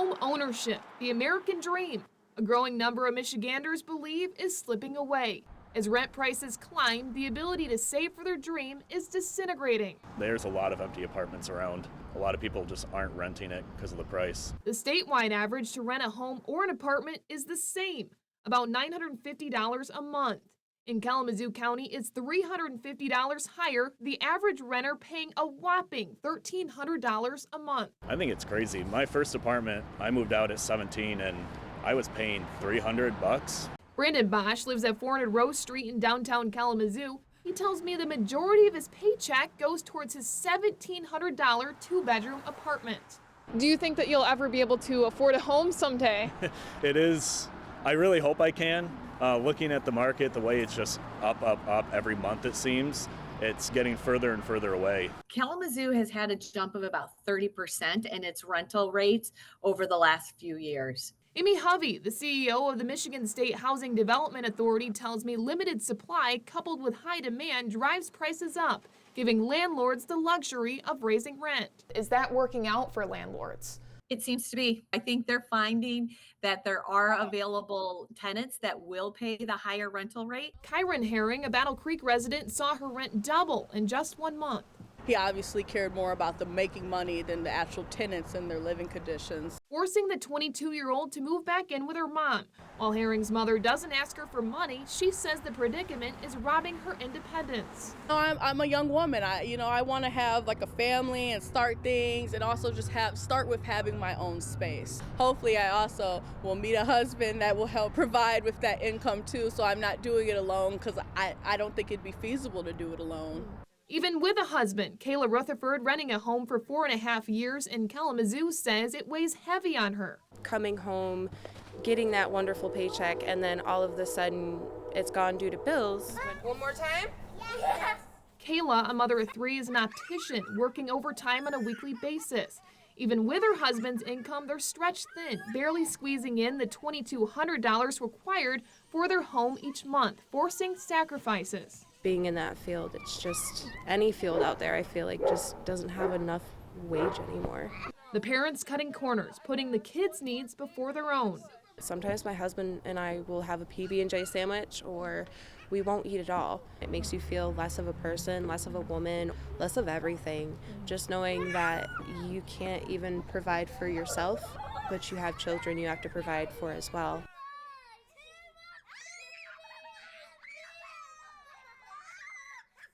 Home ownership, the American dream, a growing number of Michiganders believe is slipping away. As rent prices climb, the ability to save for their dream is disintegrating. There's a lot of empty apartments around. A lot of people just aren't renting it because of the price. The statewide average to rent a home or an apartment is the same, about $950 a month. In Kalamazoo County, it's $350 higher, the average renter paying a whopping $1,300 a month. I think it's crazy. My first apartment, I moved out at 17 and I was paying $300. Brandon Bosch lives at 400 Rose Street in downtown Kalamazoo. He tells me the majority of his paycheck goes towards his $1,700 two-bedroom apartment. Do you think that you'll ever be able to afford a home someday? It is. I really hope I can. Looking at the market, the way it's just up every month, it seems, it's getting further and further away. Kalamazoo has had a jump of about 30% in its rental rates over the last few years. Amy Hovey, the CEO of the Michigan State Housing Development Authority, tells me limited supply coupled with high demand drives prices up, giving landlords the luxury of raising rent. Is that working out for landlords? It seems to be. I think they're finding that there are available tenants that will pay the higher rental rate. Kyron Herring, a Battle Creek resident, saw her rent double in just 1 month. He obviously cared more about the making money than the actual tenants and their living conditions. Forcing the 22-year-old to move back in with her mom. While Herring's mother doesn't ask her for money, she says the predicament is robbing her independence. I'm a young woman. I want to have like a family and start things, and also just start with having my own space. Hopefully I also will meet a husband that will help provide with that income too, so I'm not doing it alone, because I don't think it'd be feasible to do it alone. Even with a husband, Kayla Rutherford, renting a home for 4.5 years in Kalamazoo, says it weighs heavy on her. Coming home, getting that wonderful paycheck, and then all of a sudden it's gone due to bills. One more time? Yes. Kayla, a mother of 3, is an optician working overtime on a weekly basis. Even with her husband's income, they're stretched thin, barely squeezing in the $2,200 required for their home each month, forcing sacrifices. Being in that field, it's just any field out there, I feel like just doesn't have enough wage anymore. The parents cutting corners, putting the kids' needs before their own. Sometimes my husband and I will have a PB&J sandwich, or we won't eat at all. It makes you feel less of a person, less of a woman, less of everything. Just knowing that you can't even provide for yourself, but you have children you have to provide for as well.